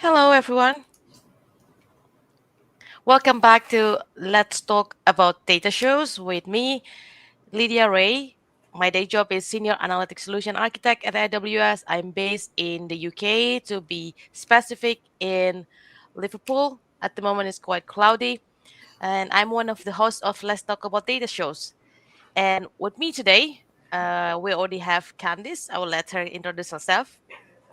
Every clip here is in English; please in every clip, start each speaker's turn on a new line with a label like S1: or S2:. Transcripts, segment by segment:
S1: Hello, everyone. Welcome back to Let's Talk About Data Shows with me, Lydia Ray. My day job is Senior Analytics Solution Architect at AWS. I'm based in the UK, to be specific, in Liverpool. At the moment, it's quite cloudy. And I'm one of the hosts of Let's Talk About Data Shows. And with me today, we already have Candice. I will let her introduce herself.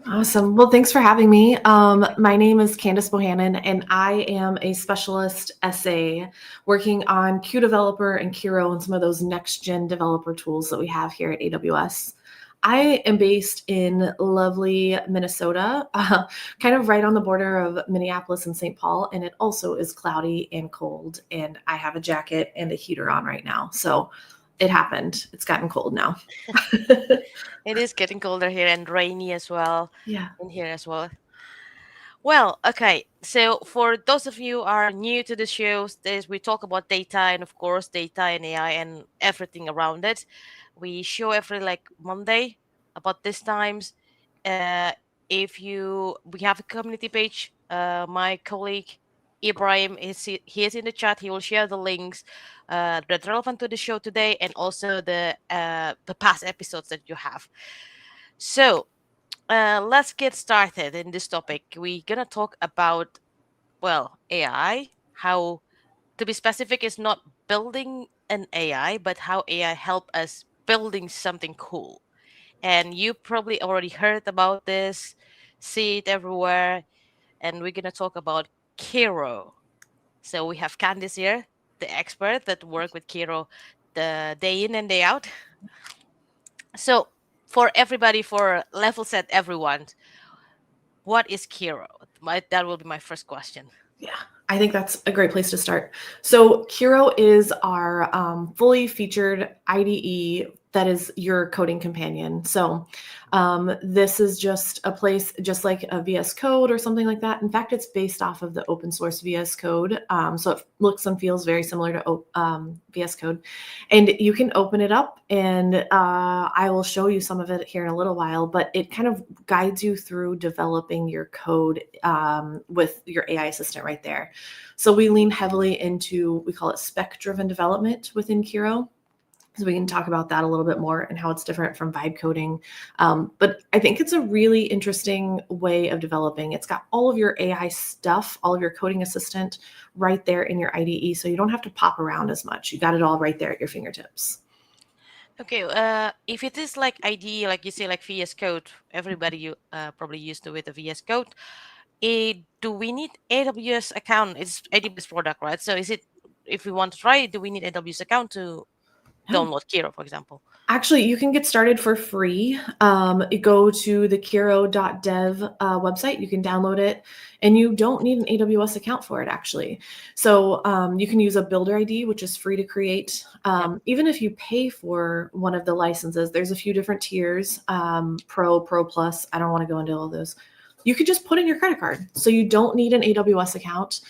S2: Awesome. Well, thanks for having me. My name is Candice Bohannon, and I am a specialist SA working on QDeveloper and Kiro and some of those next-gen developer tools that we have here at AWS. I am based in lovely Minnesota, kind of right on the border of Minneapolis and St. Paul, and it also is cloudy and cold, and I have a jacket and a heater on right now. So it happened. It's gotten cold now.
S1: It is getting colder here and rainy as well
S2: Yeah.
S1: in here as well. Well, okay. So for those of you who are new to the shows, we talk about data and of course data and AI and everything around it. We show every like Monday about these times. Uh, if you we have a community page, my colleague Ibrahim he is in the chat. He will share the links that are relevant to the show today and also the past episodes that you have. So let's get started in this topic. We're gonna talk about, well, AI. How, to be specific, is not building an AI, but how AI help us building something cool. And you probably already heard about this, see it everywhere. And we're gonna talk about Kiro. So we have Candice here, the expert that work with Kiro the day in and day out. So for everybody, for level set everyone, what is Kiro? That will be my first question.
S2: Yeah, I think that's a great place to start. So Kiro is our fully featured IDE that is your coding companion. So this is just a place, just like a VS Code or something like that. In fact, it's based off of the open source VS Code. So it looks and feels very similar to VS Code. And you can open it up, and I will show you some of it here in a little while, but it kind of guides you through developing your code with your AI assistant right there. So we lean heavily into, we call it spec-driven development within Kiro. So we can talk about that a little bit more and how it's different from vibe coding. But I think it's a really interesting way of developing. It's got all of your AI stuff, all of your coding assistant right there in your IDE. So you don't have to pop around as much. You got it all right there at your fingertips.
S1: Okay, if it is like IDE, like you say, like VS Code, everybody you probably used to with the VS Code. Do we need AWS account? It's AWS product, right? So is it, if we want to try it, do we need AWS account to
S2: No.
S1: download Kiro, for example?
S2: Actually, you can get started for free. You go to the Kiro.dev website. You can download it, and you don't need an AWS account for it, actually. So you can use a builder ID, which is free to create. Even if you pay for one of the licenses, there's a few different tiers, Pro, Pro Plus. I don't want to go into all those. You could just put in your credit card. So you don't need an AWS account.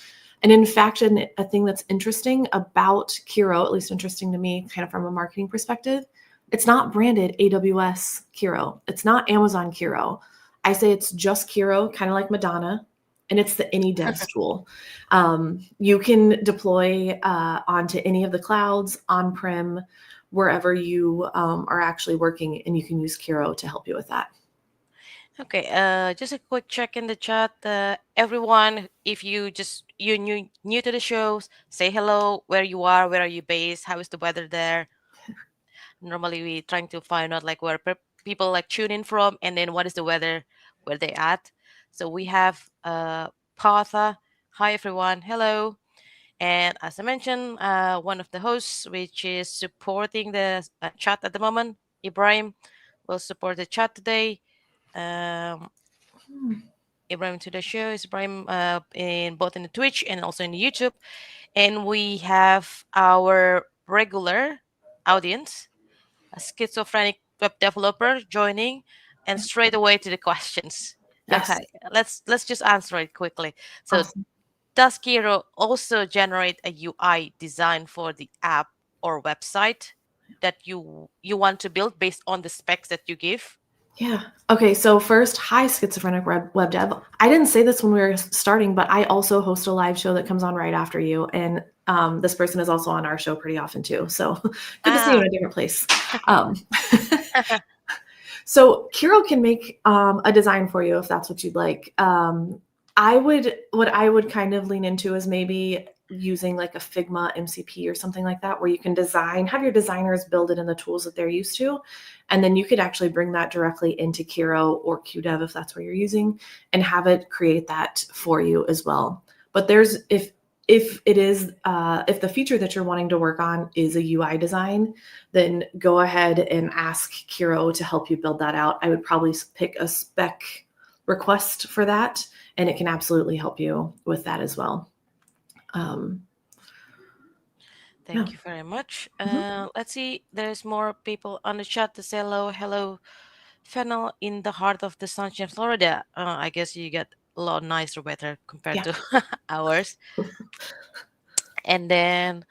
S2: And in fact, a thing that's interesting about Kiro, at least interesting to me, kind of from a marketing perspective, it's not branded AWS Kiro. It's not Amazon Kiro. I say it's just Kiro, kind of like Madonna, and it's the AnyDevs tool. You can deploy onto any of the clouds, on-prem, wherever you are actually working, and you can use Kiro to help you with that.
S1: Okay, just a quick check in the chat. Everyone, if you new to the shows, say hello, where you are, where are you based, how is the weather there? Normally we trying to find out like where people like tune in from, and then what is the weather where they at. So we have Partha. Hi everyone, hello. And as I mentioned, one of the hosts, which is supporting the chat at the moment, Ibrahim, will support the chat today. um, Ibrahim to the show is Ibrahim, in both in the Twitch and also in the YouTube. And we have our regular audience, a schizophrenic web developer joining, and straight away to the questions.
S2: Yes.
S1: Okay, let's just answer it quickly. So
S2: Awesome.
S1: does Kiro also generate a UI design for the app or website that you want to build based on the specs that you give?
S2: Yeah. Okay. So first, hi, schizophrenic web dev. I didn't say this when we were starting, but I also host a live show that comes on right after you, and this person is also on our show pretty often too. So good to see you
S1: Ah,
S2: in a different place. Um, so Kiro can make a design for you if that's what you'd like. What I would kind of lean into is maybe using like a Figma MCP or something like that, where you can have your designers build it in the tools that they're used to. And then you could actually bring that directly into Kiro or QDev if that's what you're using, and have it create that for you as well. But if the feature that you're wanting to work on is a UI design, then go ahead and ask Kiro to help you build that out. I would probably pick a spec request for that, and it can absolutely help you with that as well. Um, yeah.
S1: thank you very much.
S2: Mhm.
S1: Let's see. There's more people on the chat to say hello. Hello, Fennel in the heart of the sunshine, Florida. I guess you get a lot nicer weather compared
S2: Yeah.
S1: to ours. And then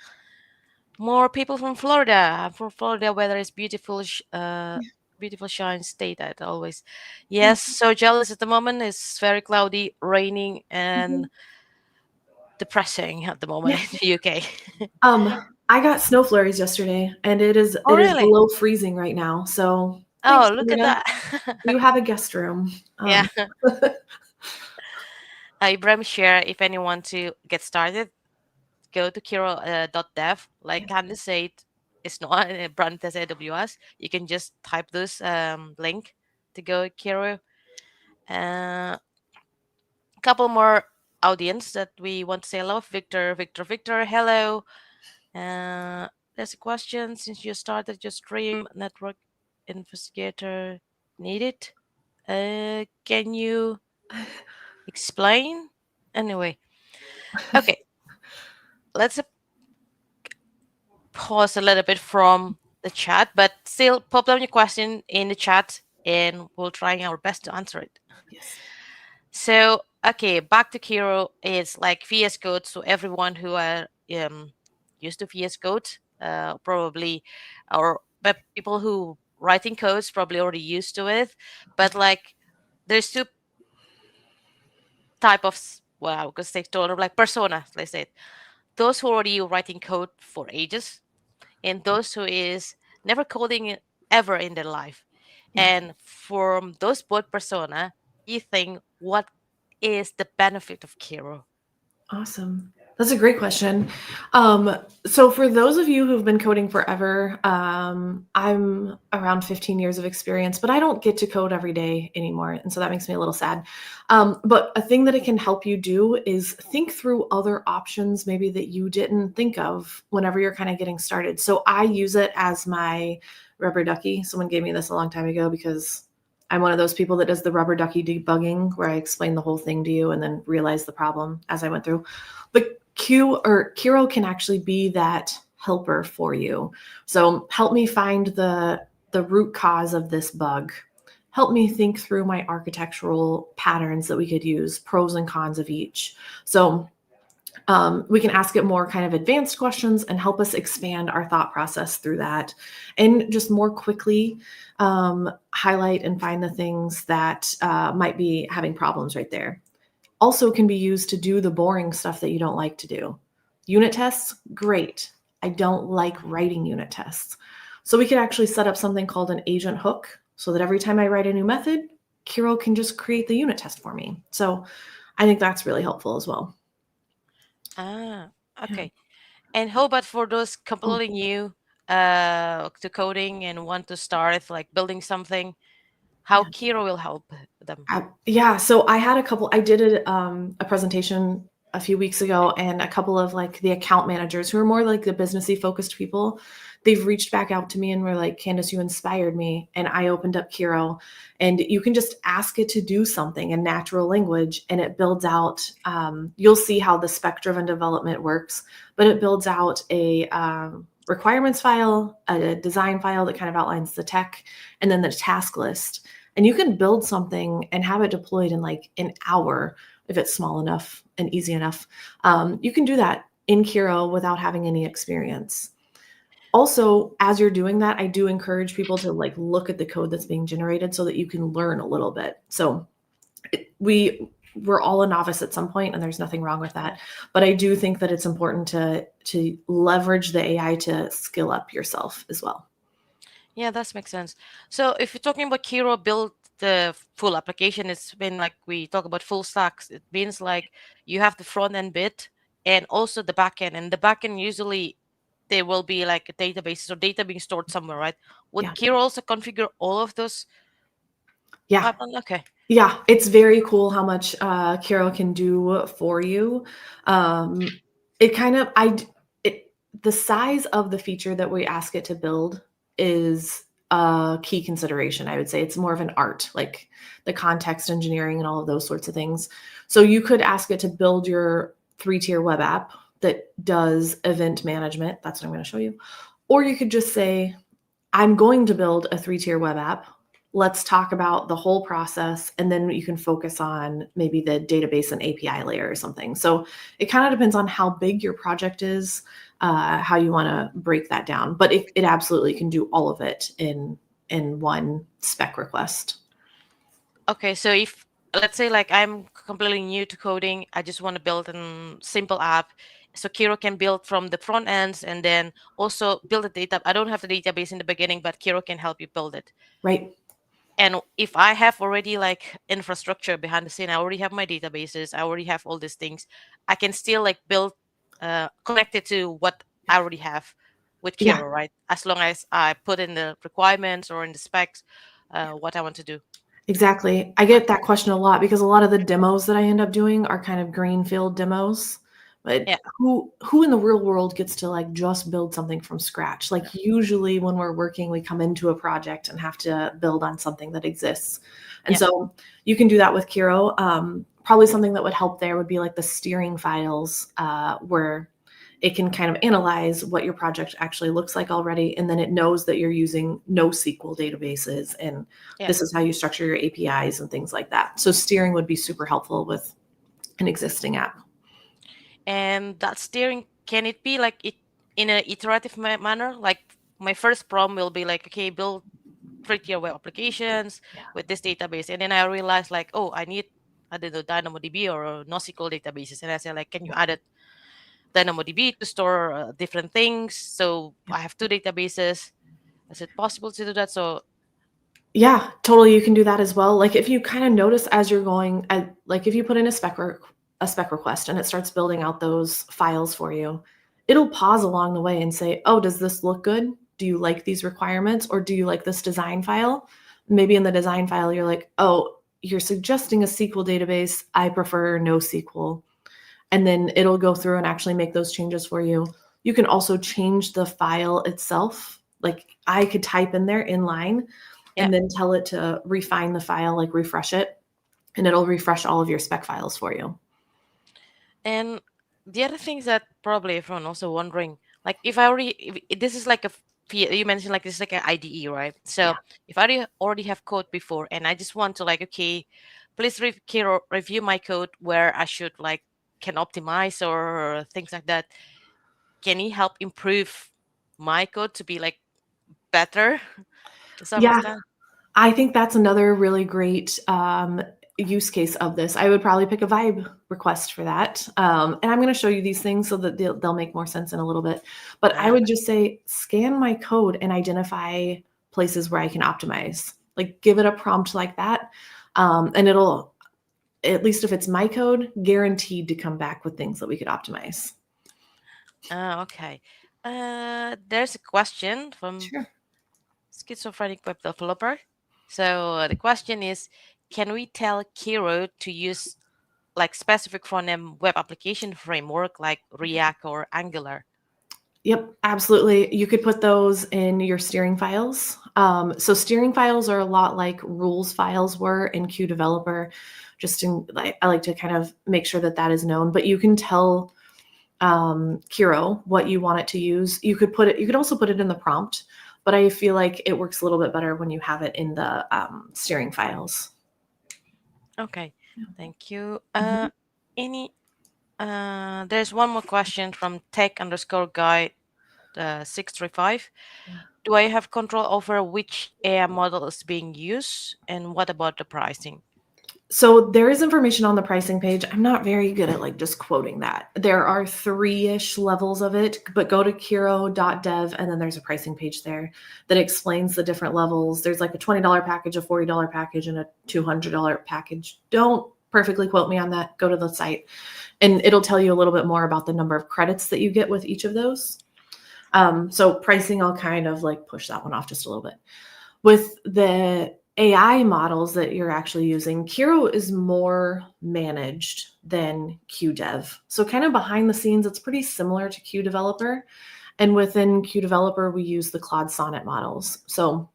S1: more people from Florida. From Florida, weather is beautiful. Beautiful shine state as always.
S2: Yeah.
S1: Yes, so jealous at the moment. It's very cloudy, raining, and
S2: Mhm.
S1: depressing at the moment
S2: Yeah.
S1: in the UK.
S2: I got snow flurries yesterday, and it is
S1: Oh,
S2: it is
S1: really?
S2: below freezing right now. So thanks,
S1: Oh, look at
S2: Florida.
S1: that.
S2: You have a guest room.
S1: Yeah. Ibrahim share if anyone want to get started, go to Kiro .dev. Like
S2: Yeah.
S1: Candice said, it's not a brand as AWS. You can just type this link to go Kiro. A couple more audience that we want to say hello. Victor, hello. Uh, there's a question. Since you started your stream, network investigator needed. Can you explain? Anyway, okay. Let's pause a little bit from the chat, but still pop down your question in the chat, and we'll try our best to answer it.
S2: Yes.
S1: So, okay, back to Kiro. It's like VS Code. So everyone who are used to VS Code, probably, or but people who writing codes probably already used to it. But like, there's two type of well, I could say total like persona. Let's say it. Those who already writing code for ages, and those who is never coding ever in their life.
S2: Yeah.
S1: And from those both persona, you think what is the benefit of Kiro?
S2: Awesome. That's a great question. So for those of you who've been coding forever, I'm around 15 years of experience, but I don't get to code every day anymore. And so that makes me a little sad. But a thing that it can help you do is think through other options maybe that you didn't think of whenever you're kind of getting started. So I use it as my rubber ducky. Someone gave me this a long time ago because I'm one of those people that does the rubber ducky debugging where I explain the whole thing to you and then realize the problem as I went through. But Kiro can actually be that helper for you. So help me find the root cause of this bug. Help me think through my architectural patterns that we could use, pros and cons of each. So we can ask it more kind of advanced questions and help us expand our thought process through that, and just more quickly highlight and find the things that might be having problems right there. Also can be used to do the boring stuff that you don't like to do. Unit tests, great. I don't like writing unit tests. So we could actually set up something called an agent hook so that every time I write a new method, Kiro can just create the unit test for me. So I think that's really helpful as well.
S1: Ah,
S2: Yeah.
S1: okay. And how about for those
S2: Oh,
S1: completely new to coding and want to start like building something, how
S2: yeah.
S1: Kiro will help them?
S2: Yeah, so I did a presentation a few weeks ago, and a couple of like the account managers who are more like the businessy focused people, they've reached back out to me and were like, Candace, you inspired me. And I opened up Kiro, and you can just ask it to do something in natural language, and it builds out, you'll see how the spec driven development works, but it builds out a requirements file, a design file that kind of outlines the tech, and then the task list, and you can build something and have it deployed in like an hour if it's small enough and easy enough. You can do that in Kiro without having any experience. also, as you're doing that, I do encourage people to like look at the code that's being generated so that you can learn a little bit. So we're all a novice at some point, and there's nothing wrong with that. But I do think that it's important to leverage the AI to skill up yourself as well.
S1: Yeah, that makes sense. So if you're talking about Kiro build the full application, it's been like we talk about full stacks. It means like you have the front end bit and also the back end. And the back end usually there will be like a database or data being stored somewhere, right? Would
S2: Yeah.
S1: Kiro also configure all of those
S2: Yeah.
S1: pipeline? Okay.
S2: Yeah, it's very cool how much Kiro can do for you. It kind of it the size of the feature that we ask it to build is a key consideration. I would say it's more of an art, like the context engineering and all of those sorts of things. So you could ask it to build your 3-tier web app that does event management. That's what I'm going to show you. Or you could just say, I'm going to build a 3-tier web app. Let's talk about the whole process, and then you can focus on maybe the database and API layer or something. So it kind of depends on how big your project is, how you want to break that down. But it absolutely can do all of it in one spec request.
S1: Okay, so if let's say like I'm completely new to coding, I just want to build a simple app. So Kiro can build from the front ends and then also build a data. I don't have the database in the beginning, but Kiro can help you build it.
S2: Right.
S1: And if I have already like infrastructure behind the scene, I already have my databases, I already have all these things, I can still like build connect it to what I already have with
S2: Yeah.
S1: Kiro, right? As long as I put in the requirements or in the specs what I want to do.
S2: Exactly. I get that question a lot because a lot of the demos that I end up doing are kind of greenfield demos. But
S1: Yeah,
S2: who in the real world gets to like just build something from scratch? Like usually when we're working, we come into a project and have to build on something that exists. And
S1: yeah,
S2: so you can do that with Kiro. Probably something that would help there would be like the steering files, where it can kind of analyze what your project actually looks like already, and then it knows that you're using NoSQL databases, and
S1: yeah.
S2: this is how you structure your APIs and things like that. So steering would be super helpful with an existing app.
S1: And that steering, can it be like it in an iterative manner? Like my first problem will be like, okay, build 3-tier web applications
S2: Yeah.
S1: with this database, and then I realize like, oh, I need, I don't know, DynamoDB or NoSQL databases, and I say like, can you add it DynamoDB to store different things? So I have two databases. Is it possible to do that? So
S2: Yeah, totally. You can do that as well. Like if you kind of notice as you're going, like if you put in a spec request and it starts building out those files for you, it'll pause along the way and say, "Oh, does this look good? Do you like these requirements, or do you like this design file?" Maybe in the design file, you're like, "Oh, you're suggesting a SQL database. I prefer NoSQL." And then it'll go through and actually make those changes for you. You can also change the file itself. Like I could type in there in line
S1: yeah.
S2: and then tell it to refine the file, like refresh it, and it'll refresh all of your spec files for you.
S1: And the other things that probably everyone also wondering, like if I already, if this is like you mentioned like this is like an IDE, right?
S2: Yeah.
S1: So if I already have code before and I just want to like, okay, please Kiro, review my code where I should like can optimize or things like that. Can he help improve my code to be like better to some
S2: Yeah,
S1: extent?
S2: I think that's another really great use case of this. I would probably pick a vibe request for that. And I'm going to show you these things so that they'll make more sense in a little bit. But I would just say scan my code and identify places where I can optimize. Like give it a prompt like that. And it'll, at least if it's my code, guaranteed to come back with things that we could optimize.
S1: Okay. There's a question from
S2: Sure.
S1: schizophrenic web developer. So the question is, can we tell Kiro to use like specific front-end web application framework like React or Angular?
S2: Yep, absolutely. You could put those in your steering files. So steering files are a lot like rules files were in Q Developer. Just in, I like to kind of make sure that that is known. But you can tell Kiro what you want it to use. You could put it. You could also put it in the prompt. But I feel like it works a little bit better when you have it in the steering files.
S1: Okay, thank you.
S2: Mhm.
S1: Any there's one more question from tech underscore guy 635.
S2: Yeah.
S1: Do I have control over which AI model is being used? And what about the pricing?
S2: So there is information on the pricing page. I'm not very good at like just quoting that. There are three-ish levels of it, but go to kiro.dev and then there's a pricing page there that explains the different levels. There's like a $20 package, a $40 package, and a $200 package. Don't perfectly quote me on that. Go to the site and it'll tell you a little bit more about the number of credits that you get with each of those. So pricing, I'll kind of like push that one off just a little bit. With the AI models that you're actually using, Kiro is more managed than QDev. So kind of behind the scenes, it's pretty similar to QDeveloper. And within QDeveloper, we use the Claude Sonnet models. So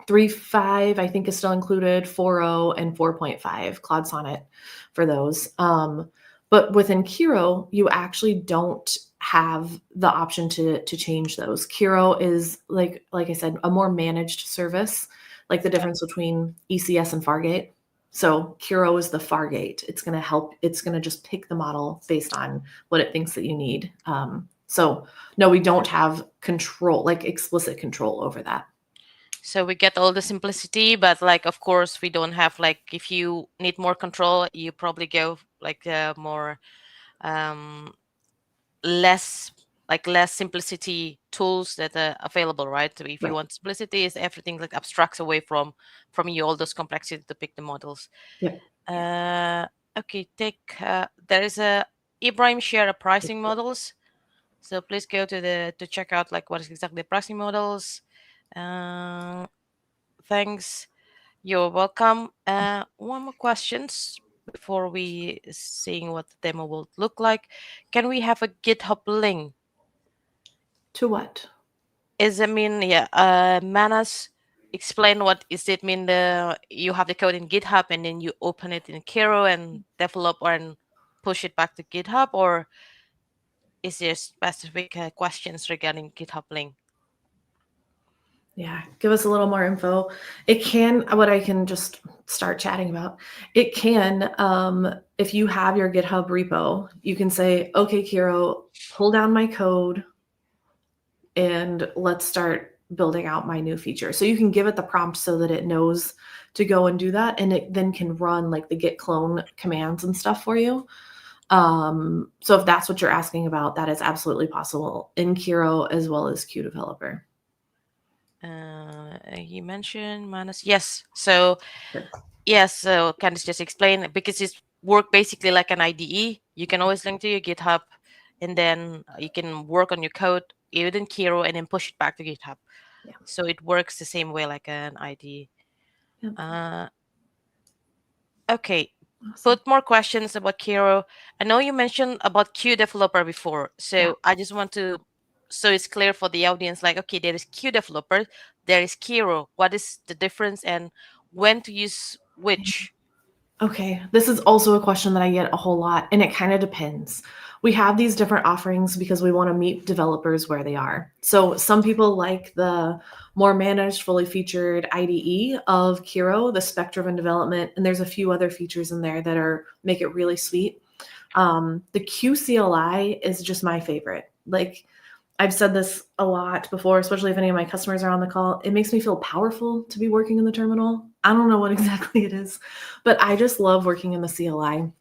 S2: 3.5, I think, is still included, 4.0 and 4.5 Claude Sonnet for those. But within Kiro, you actually don't have the option to change those. Kiro is like I said, a more managed service, like the difference between ECS and Fargate. So Kiro is the Fargate. It's going to help. It's going to just pick the model based on what it thinks that you need. So no, we don't have control, like explicit control over that.
S1: So we get all the simplicity, but like of course we don't have like if you need more control, you probably go like more um less less simplicity tools that are available, right? So if you
S2: Right.
S1: want simplicity, is everything like abstracts away from you all those complexity to pick the models.
S2: Yep.
S1: Okay, take there is a Ibrahim share a pricing models. So please go to check out like what is exactly the pricing models. Uh, Thanks. You're welcome. One more questions before we seeing what the demo will look like. Can we have a GitHub link?
S2: To what?
S1: Is it mean yeah? Manas, explain what is it mean? The you have the code in GitHub and then you open it in Kiro and develop and push it back to GitHub, or is there specific questions regarding GitHub link?
S2: Yeah, give us a little more info. It can, what I can just start chatting about, it can, if you have your GitHub repo, you can say, okay, Kiro, pull down my code and let's start building out my new feature. So you can give it the prompt so that it knows to go and do that. And it then can run like the git clone commands and stuff for you. So if that's what you're asking about, that is absolutely possible in Kiro as well as QDeveloper.
S1: You mentioned Manas. Yes. So yes. So Candice just explain because it's work basically like an IDE. You can always link to your GitHub, and then you can work on your code within Kiro and then push it back to GitHub.
S2: Yeah.
S1: So it works the same way like an IDE.
S2: Yep.
S1: Okay.
S2: Awesome.
S1: Put more questions about Kiro. I know you mentioned about Q developer before, so
S2: Yeah.
S1: I just want to, so it's clear for the audience. Like, okay, there is Q developer, there is Kiro. What is the difference, and when to use which?
S2: Okay, this is also a question that I get a whole lot, and it kind of depends. We have these different offerings because we want to meet developers where they are. So some people like the more managed, fully featured IDE of Kiro, the spec-driven development, and there's a few other features in there that are make it really sweet. The QCLI is just my favorite. Like I've said this a lot before, especially if any of my customers are on the call. It makes me feel powerful to be working in the terminal. I don't know what exactly it is, but I just love working in the CLI.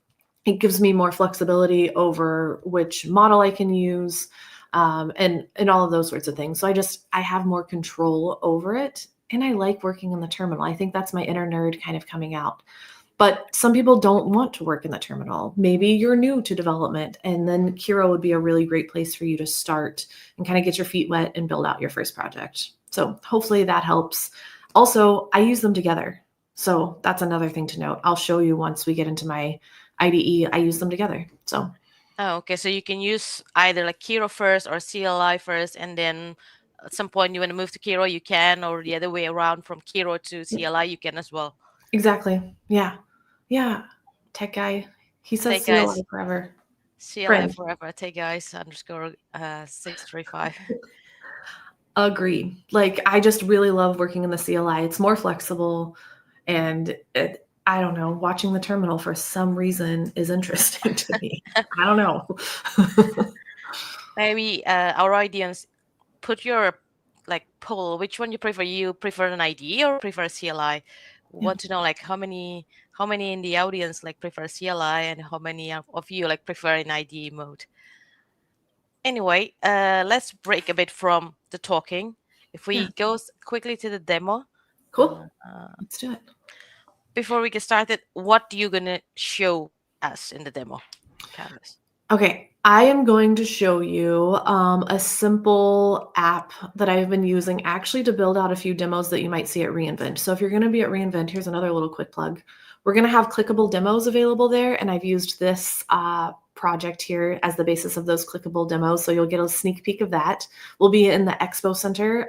S2: It gives me more flexibility over which model I can use, and all of those sorts of things. So I have more control over it, and I like working in the terminal. I think that's my inner nerd kind of coming out. But some people don't want to work in the terminal. Maybe you're new to development, and then Kiro would be a really great place for you to start and kind of get your feet wet and build out your first project. So hopefully that helps. Also, I use them together. So that's another thing to note. I'll show you once we get into my IDE. I use them together. So
S1: Oh, okay. So you can use either like Kiro first or CLI first, and then at some point you want to move to Kiro, you can, or the other way around from Kiro to CLI, you can as well.
S2: exactly. Yeah. Yeah. Tech guy. He says
S1: Take guys,
S2: CLI forever.
S1: CLI
S2: Friend.
S1: forever. Take guys underscore 635.
S2: Agree. Like I just really love working in the CLI. It's more flexible, and I don't know, watching the terminal for some reason is interesting to me. I don't know.
S1: Maybe our audience put your like poll, which one you prefer? You prefer an IDE or prefer CLI?
S2: Yeah.
S1: Want to know like how many in the audience like prefer CLI and how many of you like prefer an IDE mode. Anyway, let's break a bit from the talking. If
S2: Yeah.
S1: we go quickly to the demo,
S2: Cool. Let's do it.
S1: before we get started, what are you gonna show us in the demo, Canvas?
S2: Okay, I am going to show you a simple app that I've been using actually to build out a few demos that you might see at reInvent. So if you're going to be at reInvent, here's another little quick plug. We're going to have clickable demos available there, and I've used this project here as the basis of those clickable demos. So you'll get a sneak peek of that. We'll be in the Expo Center.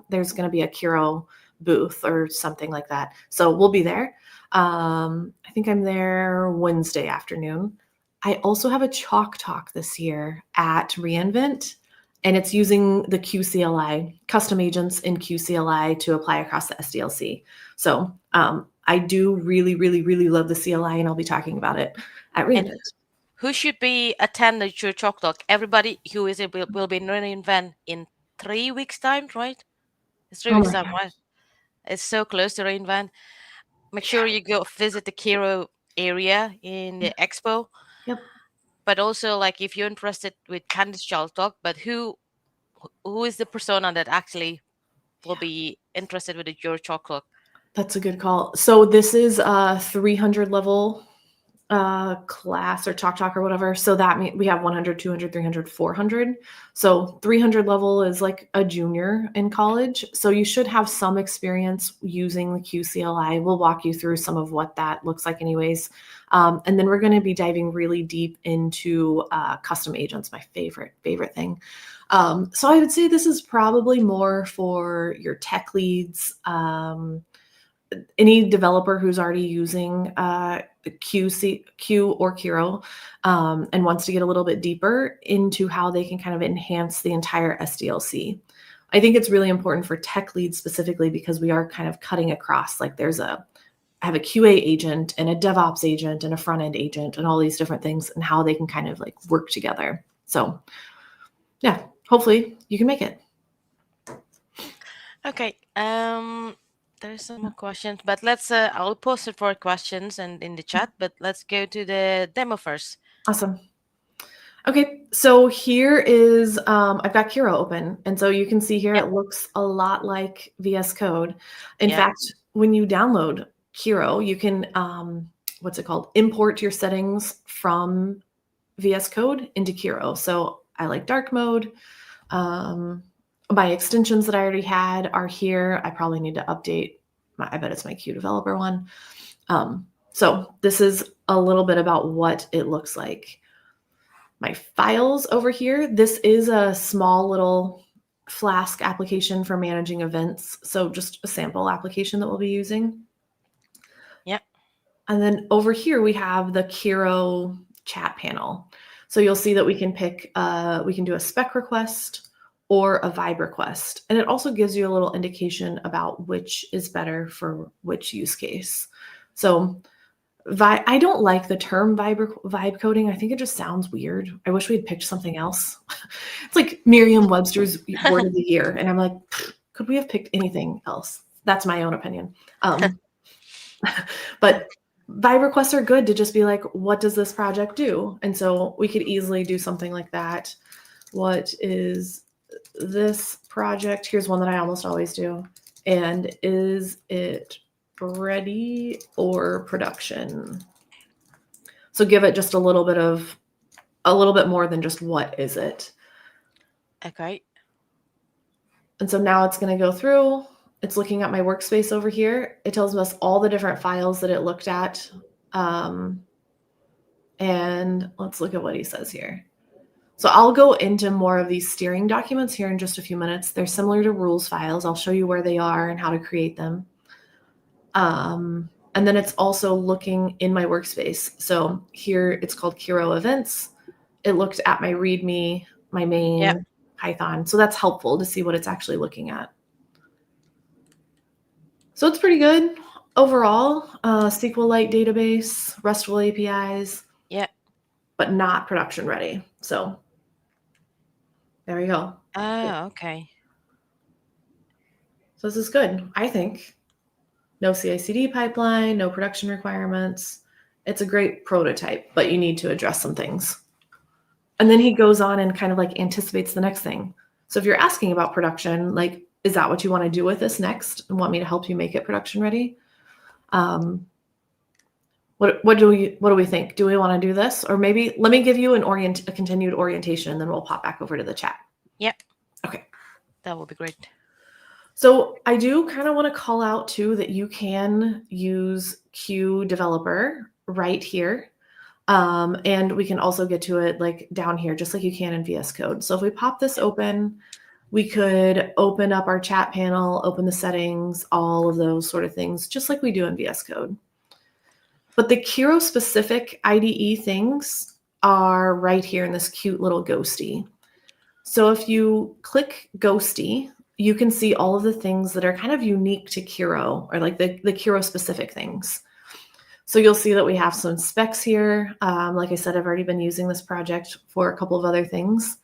S2: There's going to be a Kiro booth or something like that. So we'll be there. I think I'm there Wednesday afternoon. I also have a chalk talk this year at reInvent, and it's using the QCLI, custom agents in QCLI to apply across the SDLC. So I do really, really, really love the CLI, and I'll be talking about it at
S1: And
S2: reInvent.
S1: who should be attending your chalk talk? Everybody who is will be in reInvent in 3 weeks time, right? It's three
S2: Oh
S1: weeks
S2: my
S1: time,
S2: gosh.
S1: right? It's so close to reInvent. Make sure you go visit the Kiro area in the expo.
S2: Yep.
S1: But also, like, if you're interested with Candice Child Talk, but who is the persona that actually will be interested with your chalk talk?
S2: That's a good call. So this is a 300 level class or talk or whatever. So that means we have 100, 200, 300, 400. So 300 level is like a junior in college. So you should have some experience using the QCLI. We'll walk you through some of what that looks like anyways. And then we're going to be diving really deep into custom agents, my favorite thing. So I would say this is probably more for your tech leads, any developer who's already using Q or Kiro and wants to get a little bit deeper into how they can kind of enhance the entire SDLC. I think it's really important for tech leads specifically because we are kind of cutting across. Like I have a QA agent and a DevOps agent and a front end agent and all these different things and how they can kind of like work together. So yeah, hopefully you can make it.
S1: Okay. There's some more questions, but let's. I'll post it for questions and in the chat. But let's go to the demo first.
S2: Awesome. Okay, so here is, I've got Kiro open. And so you can see here,
S1: Yep.
S2: it looks a lot like VS Code. In
S1: Yeah.
S2: fact, when you download Kiro, you can, what's it called? Import your settings from VS Code into Kiro. So I like dark mode. My extensions that I already had are here. I probably need to update I bet it's my Q developer one. So this is a little bit about what it looks like. My files over here, this is a small little Flask application for managing events. So just a sample application that we'll be using.
S1: Yeah.
S2: And then over here, we have the Kiro chat panel. So you'll see that we can pick, we can do a spec request or a vibe request. And it also gives you a little indication about which is better for which use case. So I don't like the term vibe coding. I think it just sounds weird. I wish we had picked something else. It's like Merriam-Webster's word of the year. And I'm like, could we have picked anything else? That's my own opinion. But vibe requests are good to just be like, what does this project do? And so we could easily do something like that. What is this project? Here's one that I almost always do. And is it ready for production? So give it just a little bit more than just what is it.
S1: Okay.
S2: And so now it's going to go through. It's looking at my workspace over here. It tells us all the different files that it looked at. And let's look at what he says here. So I'll go into more of these steering documents here in just a few minutes. They're similar to rules files. I'll show you where they are and how to create them. And then it's also looking in my workspace. So here it's called Kiro events. It looked at my README, my main Python. So that's helpful to see what it's actually looking at. So it's pretty good overall. SQLite database, RESTful APIs.
S1: Yeah.
S2: But not production ready. So there we go.
S1: Oh, okay.
S2: So this is good, I think. No CI/CD pipeline, no production requirements. It's a great prototype, but you need to address some things. And then he goes on and kind of like anticipates the next thing. So if you're asking about production, like, is that what you want to do with this next and want me to help you make it production ready? What do we think? Do we want to do this? Or maybe let me give you a continued orientation and then we'll pop back over to the chat.
S1: Yeah.
S2: Okay.
S1: That would be great.
S2: So I do kind of want to call out too that you can use Q developer right here. And we can also get to it like down here, just like you can in VS Code. So if we pop this open, we could open up our chat panel, open the settings, all of those sort of things, just like we do in VS Code. But the Kiro specific IDE things are right here in this cute little ghosty. So if you click ghosty, you can see all of the things that are kind of unique to Kiro, or like the Kiro specific things. So you'll see that we have some specs here. Like I said, I've already been using this project for a couple of other things.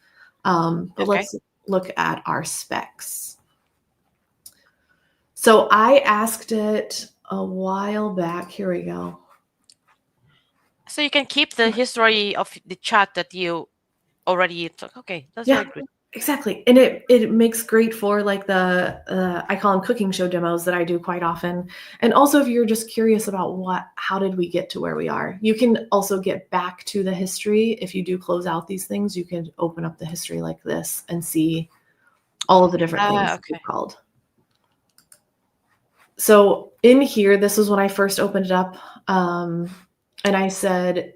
S2: But let's look at our specs. So I asked it a while back. Here we go.
S1: So you can keep the history of the chat that you already took. Okay, that's very good.
S2: Exactly. And it makes great for like the I call them cooking show demos that I do quite often. And also if you're just curious about how did we get to where we are, you can also get back to the history. If you do close out these things, you can open up the history like this and see all of the different things we've called. So in here, this is when I first opened it up. And I said,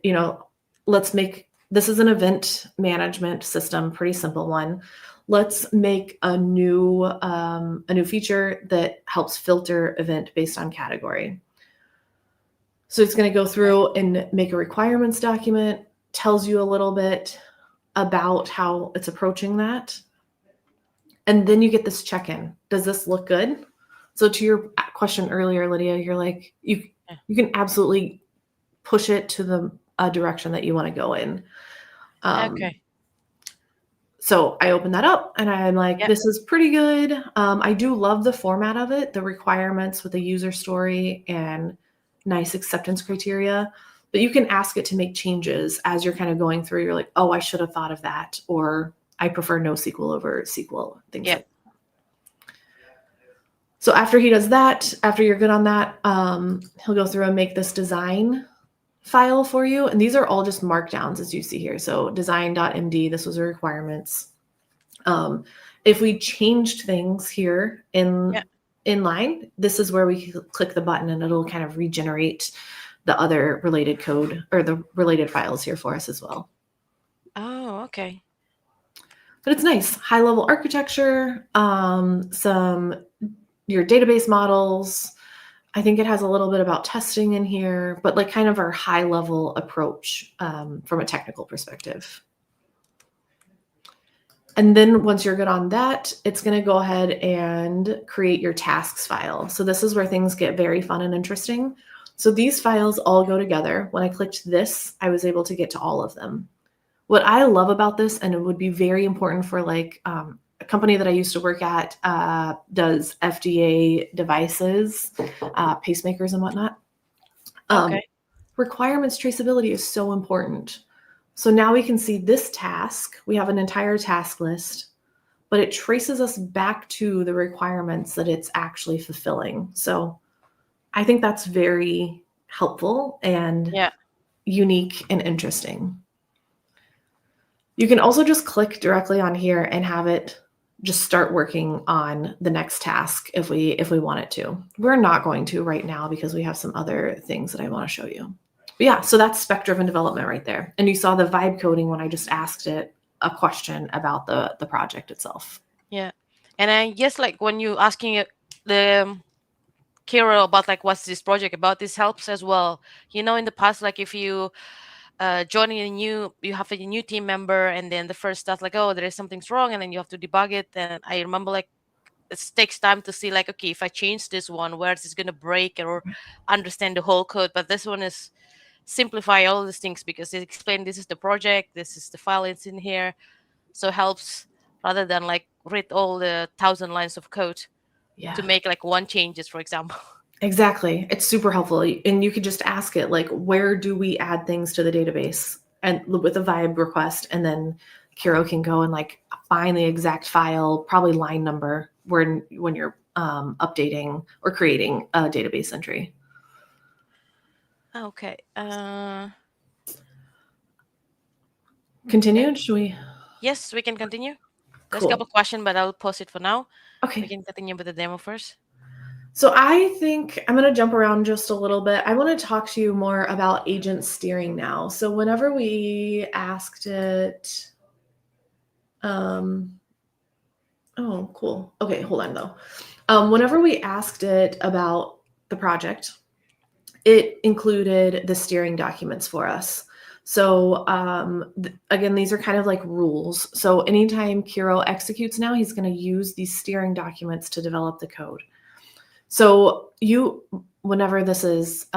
S2: this is an event management system, pretty simple one. Let's make a new feature that helps filter event based on category. So it's going to go through and make a requirements document, tells you a little bit about how it's approaching that. And then you get this check-in. Does this look good? So to your question earlier, Lydia, you're like, you can absolutely push it to the direction that you want to go in. So I open that up and I'm like, this is pretty good. I do love the format of it, the requirements with the user story and nice acceptance criteria. But you can ask it to make changes as you're kind of going through. You're like, oh, I should have thought of that. Or I prefer NoSQL over SQL, things like that. So after he does that, after you're good on that, he'll go through and make this design file for you. And these are all just markdowns as you see here. So design.md, this was the requirements. If we changed things here in line, this is where we click the button and it'll kind of regenerate the other related code or the related files here for us as well.
S1: Oh, okay.
S2: But it's nice. High level architecture, your database models. I think it has a little bit about testing in here, but like kind of our high level approach from a technical perspective. And then once you're good on that, it's going to go ahead and create your tasks file. So this is where things get very fun and interesting. So these files all go together. When I clicked this, I was able to get to all of them. What I love about this, and it would be very important for like a company that I used to work at does FDA devices, pacemakers and whatnot. Requirements traceability is so important. So now we can see this task. We have an entire task list, but it traces us back to the requirements that it's actually fulfilling. So I think that's very helpful and unique and interesting. You can also just click directly on here and have it just start working on the next task if we want it to. We're not going to right now because we have some other things that I want to show you. But yeah, so that's spec-driven development right there. And you saw the vibe coding when I just asked it a question about the project itself.
S1: Yeah. And I guess like when you asking the Kiro about like what's this project about, this helps as well. In the past, like if you joining you have a new team member and then the first stuff like, oh, there is something's wrong, and then you have to debug it. And I remember like it takes time to see like, okay, if I change this one, where is this going to break or understand the whole code. But this one is simplify all these things because it explains this is the project, this is the file it's in here. So it helps rather than like read all the 1,000 lines of code.
S2: Yeah.
S1: to make like one changes, for example.
S2: Exactly. It's super helpful. And you could just ask it, like, where do we add things to the database? And with a vibe request, and then Kiro can go and like find the exact file, probably line number, when you're updating or creating a database entry.
S1: Okay.
S2: Continued? Should we?
S1: Yes, we can continue. There's a
S2: Cool.
S1: couple questions, but I'll post it for now. We
S2: Okay.
S1: can continue with the demo first.
S2: So I think I'm going to jump around just a little bit. I want to talk to you more about agent steering now. So whenever we asked it, oh, cool. Okay, hold on though. Whenever we asked it about the project, it included the steering documents for us. So again, these are kind of like rules. So anytime Kiro executes now, he's going to use these steering documents to develop the code. So whenever this is,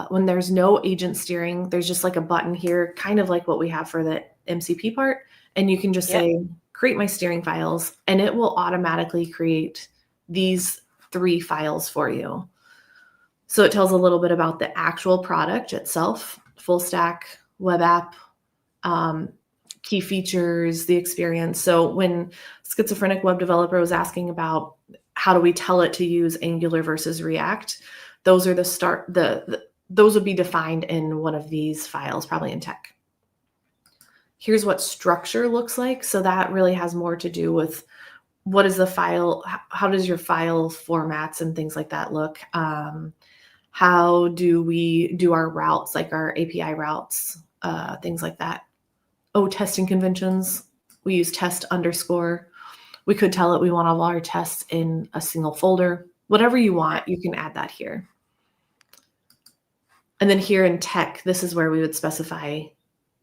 S2: when there's no agent steering, there's just like a button here, kind of like what we have for the MCP part. And you can just
S1: Yep.
S2: say, create my steering files, and it will automatically create these 3 files for you. So it tells a little bit about the actual product itself, full stack, web app, key features, the experience. So when Schizophrenic Web Developer was asking about how do we tell it to use Angular versus React, those are those would be defined in one of these files, probably in tech. Here's what structure looks like. So that really has more to do with what is the file, how does your file formats and things like that look? How do we do our routes, like our API routes, things like that. Oh, testing conventions. We use test underscore. We could tell it we want all our tests in a single folder. Whatever you want, you can add that here. And then here in tech, this is where we would specify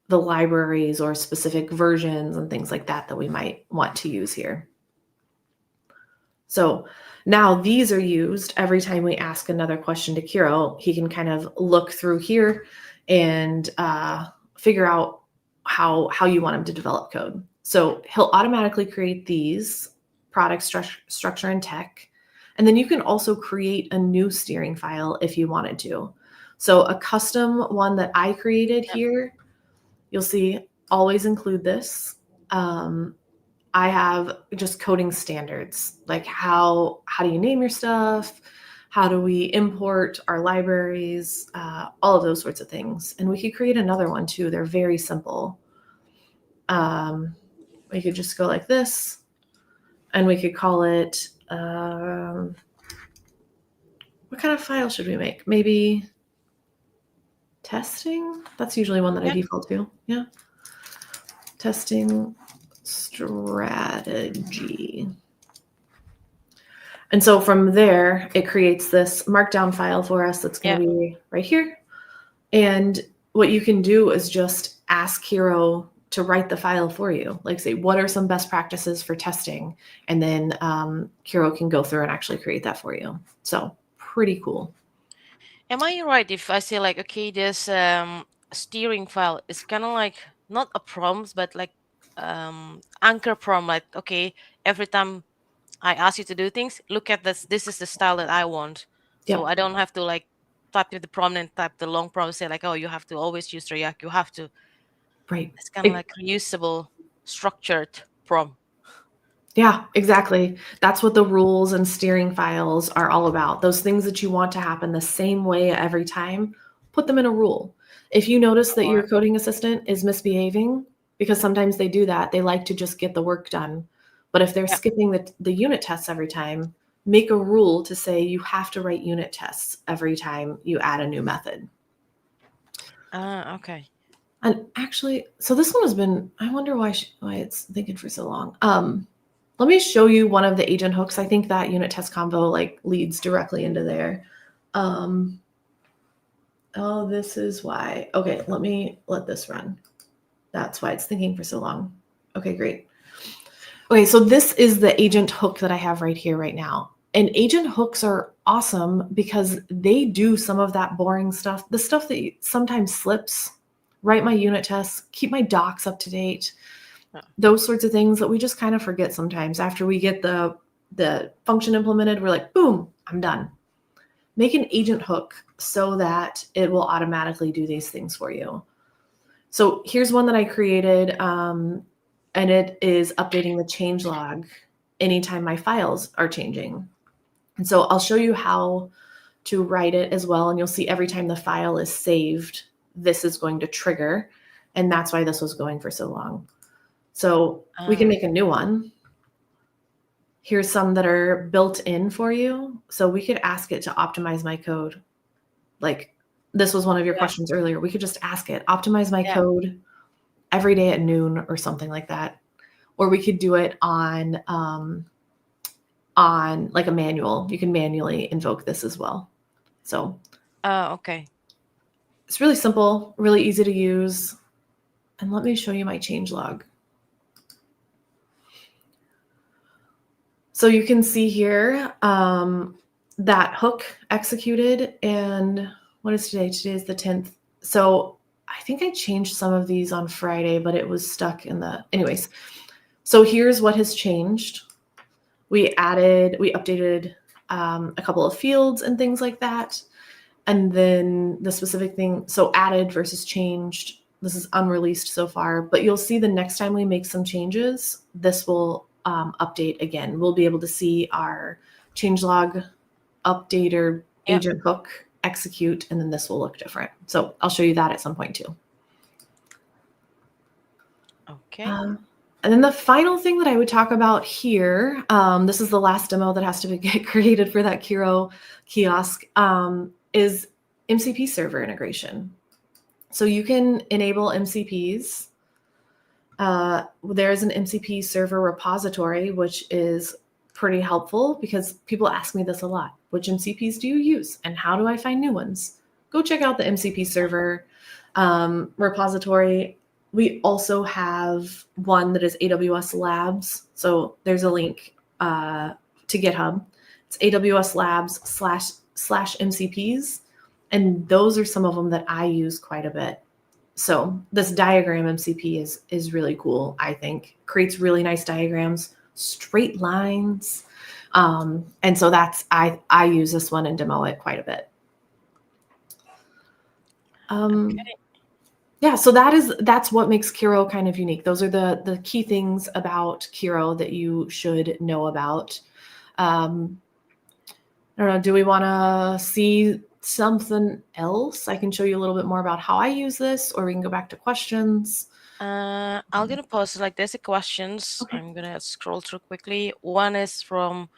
S2: the libraries or specific versions and things like that that we might want to use here. So now these are used every time we ask another question to Kiro. He can kind of look through here and figure out how you want him to develop code. So he'll automatically create these product structure and tech. And then you can also create a new steering file if you wanted to. So a custom one that I created here, you'll see always include this. I have just coding standards, like how do you name your stuff? How do we import our libraries? All of those sorts of things. And we could create another one too. They're very simple. We could just go like this, and we could call it, what kind of file should we make? Maybe testing? That's usually one that I default to. Yeah. Testing strategy. And so from there, it creates this markdown file for us that's going to be right here. And what you can do is just ask Kiro to write the file for you. Like say, what are some best practices for testing? And then Kiro can go through and actually create that for you. So pretty cool.
S1: Am I right if I say like, okay, this steering file is kind of like not a prompt, but like anchor prompt, like, okay, every time I ask you to do things, look at this. This is the style that I want. So I don't have to like type the prompt and type the long prompt, say like, oh, you have to always use React. You have to.
S2: Right.
S1: It's kind of like reusable, structured prompt.
S2: Yeah, exactly. That's what the rules and steering files are all about. Those things that you want to happen the same way every time, put them in a rule. If you notice that your coding assistant is misbehaving, because sometimes they do that, they like to just get the work done. But if they're skipping the unit tests every time, make a rule to say you have to write unit tests every time you add a new method.
S1: Okay.
S2: And actually, so this one has been, I wonder why it's thinking for so long. Let me show you one of the agent hooks. I think that unit test convo like leads directly into there. Oh, this is why. Okay, let this run. That's why it's thinking for so long. Okay, great. Okay, so this is the agent hook that I have right here right now. And agent hooks are awesome because they do some of that boring stuff, the stuff that sometimes slips, write my unit tests, keep my docs up to date. Those sorts of things that we just kind of forget sometimes after we get the the function implemented, we're like, boom, I'm done. Make an agent hook so that it will automatically do these things for you. So here's one that I created, and it is updating the changelog anytime my files are changing. And so I'll show you how to write it as well. And you'll see every time the file is saved, this is going to trigger. And that's why this was going for so long. So we can make a new one. Here's some that are built in for you. So we could ask it to optimize my code. Like this was one of your questions earlier. We could just ask it, optimize my code every day at noon or something like that. Or we could do it on like a manual. You can manually invoke this as well. So
S1: okay.
S2: It's really simple, really easy to use. And let me show you my changelog. So you can see here that hook executed. And what is today? Today is the 10th. So I think I changed some of these on Friday, but it was stuck in the, anyways. So here's what has changed. We updated a couple of fields and things like that. And then the specific thing, so added versus changed. This is unreleased so far, but you'll see the next time we make some changes, this will update again. We'll be able to see our changelog update or agent hook execute, and then this will look different. So I'll show you that at some point too.
S1: Okay.
S2: And then the final thing that I would talk about here, this is the last demo that has to get created for that Kiro kiosk, is MCP server integration. So you can enable MCPs. There's an MCP server repository, which is pretty helpful because people ask me this a lot. Which MCPs do you use and how do I find new ones? Go check out the MCP server repository. We also have one that is AWS Labs. So there's a link to GitHub. It's AWS Labs / MCPs. And those are some of them that I use quite a bit. So this diagram MCP is really cool, I think. Creates really nice diagrams, straight lines. And so that's, I use this one and demo it quite a bit.
S1: Okay.
S2: Yeah, so that's what makes Kiro kind of unique. Those are the key things about Kiro that you should know about. I don't know, do we want to see something else? I can show you a little bit more about how I use this, or we can go back to questions.
S1: I'm gonna pause like there's questions.
S2: Okay.
S1: I'm gonna scroll through quickly. One is from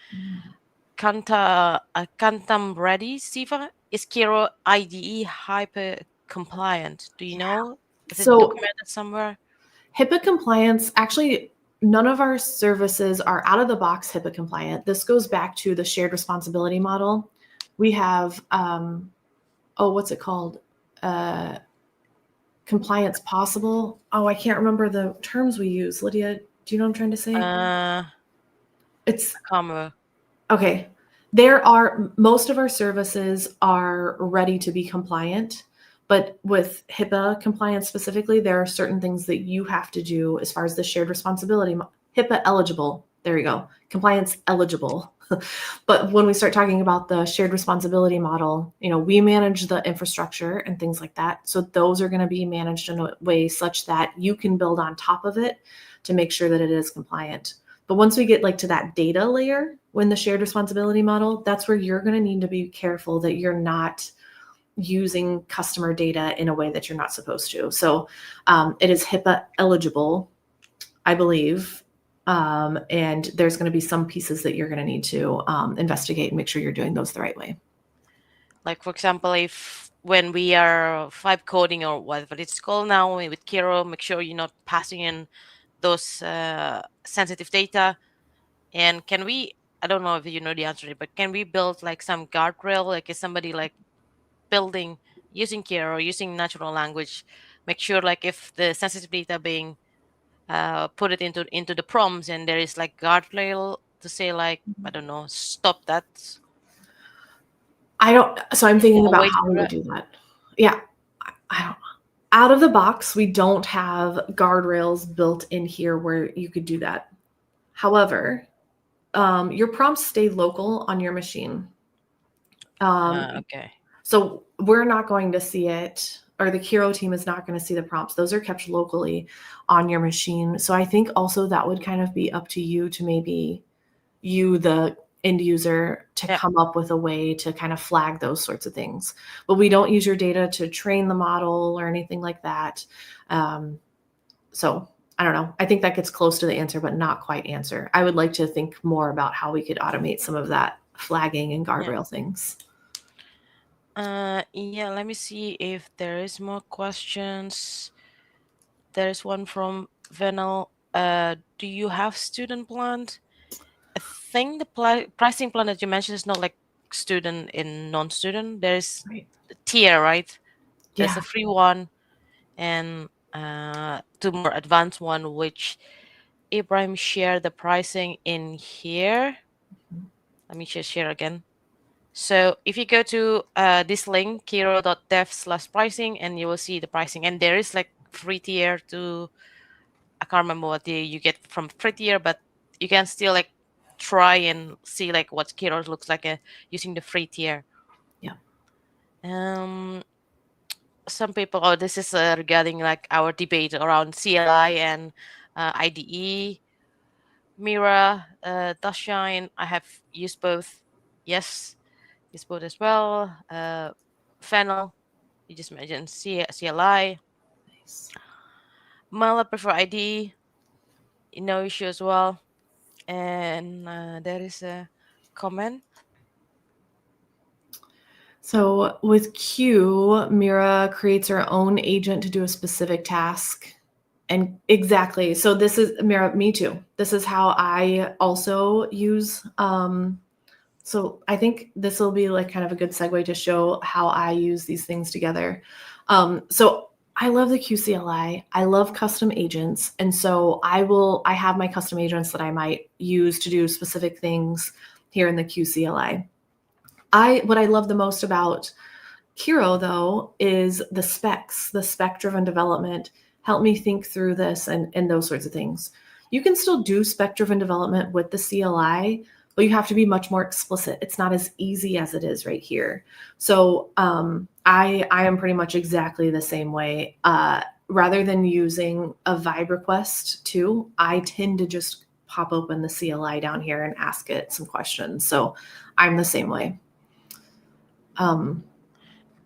S1: Kantam Reddy Siva. Is Kiro IDE hyper compliant? Do you know? Is it documented somewhere?
S2: HIPAA compliance, actually, none of our services are out of the box HIPAA compliant. This goes back to the shared responsibility model. We have, what's it called? Compliance possible. Oh, I can't remember the terms we use. Lydia, do you know what I'm trying to say? It's
S1: comma.
S2: Okay. Most of our services are ready to be compliant, but with HIPAA compliance specifically, there are certain things that you have to do as far as the shared responsibility, HIPAA eligible. There you go. Compliance eligible. But when we start talking about the shared responsibility model, we manage the infrastructure and things like that. So those are going to be managed in a way such that you can build on top of it to make sure that it is compliant. But once we get to that data layer, when the shared responsibility model, that's where you're going to need to be careful that you're not using customer data in a way that you're not supposed to. So it is HIPAA eligible, I believe. And there's going to be some pieces that you're going to need to investigate and make sure you're doing those the right way.
S1: Like, for example, if when we are vibe coding or whatever it's called now with Kiro, make sure you're not passing in those sensitive data. And can we, I don't know if you know the answer, but can we build some guardrail? Like, is somebody building using Kiro, using natural language, make sure if the sensitive data being put it into the prompts and there is guardrail to say I don't know, stop that.
S2: So I'm thinking about how we would do that. Yeah, I don't. Out of the box, we don't have guardrails built in here where you could do that. However, your prompts stay local on your machine.
S1: Okay.
S2: So we're not going to see it, or the Kiro team is not going to see the prompts. Those are kept locally on your machine. So I think also that would kind of be up to you to maybe you, the end user, to
S1: Yeah.
S2: come up with a way to kind of flag those sorts of things. But we don't use your data to train the model or anything like that. So I don't know. I think that gets close to the answer, but not quite answer. I would like to think more about how we could automate some of that flagging and
S1: Yeah.
S2: guardrail things.
S1: Yeah, let me see if there is more questions. There's one from Venel. Do you have student plan? I think the pricing plan that you mentioned is not like student and non-student. There's
S2: Right.
S1: the tier, right? There's
S2: Yeah.
S1: a free one and two more advanced one, which Ibrahim shared the pricing in here. Let me just share again. So if you go to this link, kiro.dev/pricing, and you will see the pricing. And there is like free tier to, I can't remember what tier you get from free tier, but you can still like try and see like what Kiro looks like using the free tier.
S2: Yeah.
S1: Some people, oh, this is regarding like our debate around CLI and IDE. Mira, Dashine, I have used both. Yes, used both as well. Fennel, you just mentioned CLI.
S2: Nice.
S1: Mala prefer ID, no issue as well. And there is a comment.
S2: So with Q, Mira creates her own agent to do a specific task. And exactly. So this is Mira, me too. This is how I also use. So I think this will be like kind of a good segue to show how I use these things together. So I love the QCLI. I love custom agents. And so I have my custom agents that I might use to do specific things here in the QCLI. What I love the most about Kiro, though, is the specs, the spec-driven development. Help me think through this and those sorts of things. You can still do spec-driven development with the CLI, but you have to be much more explicit. It's not as easy as it is right here. So I am pretty much exactly the same way. Rather than using a vibe request too, I tend to just pop open the CLI down here and ask it some questions. So I'm the same way.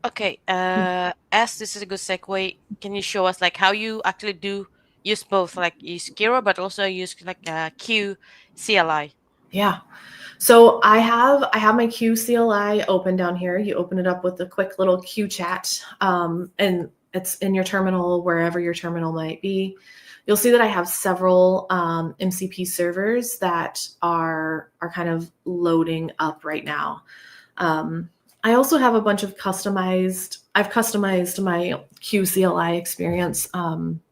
S1: Okay, as this is a good segue, can you show us like how you actually do use both, like use Kiro, but also use like Q CLI?
S2: Yeah. So I have my Q CLI open down here. You open it up with a quick little Q chat, and it's in your terminal, wherever your terminal might be. You'll see that I have several MCP servers that are kind of loading up right now. I also have a bunch of I've customized my Q CLI experience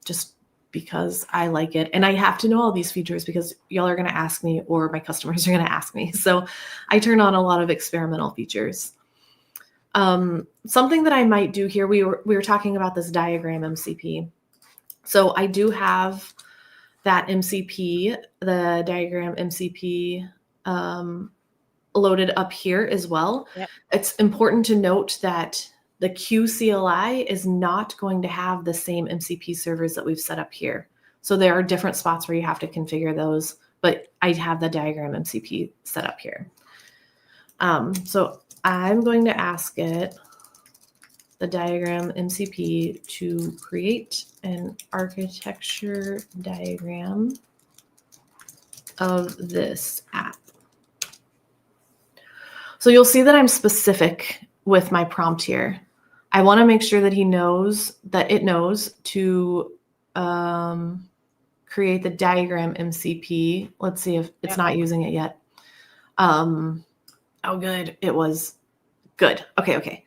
S2: just because I like it. And I have to know all these features because y'all are going to ask me, or my customers are going to ask me. So I turn on a lot of experimental features. Something that I might do here, we were talking about this diagram MCP. So I do have that MCP, the diagram MCP, loaded up here as well.
S1: Yep.
S2: It's important to note that the QCLI is not going to have the same MCP servers that we've set up here. So there are different spots where you have to configure those, but I have the diagram MCP set up here. So I'm going to ask it, the diagram MCP, to create an architecture diagram of this app. So you'll see that I'm specific with my prompt here. I want to make sure that it knows to create the diagram MCP. Let's see if it's not using it yet. Oh, good. It was good. Okay.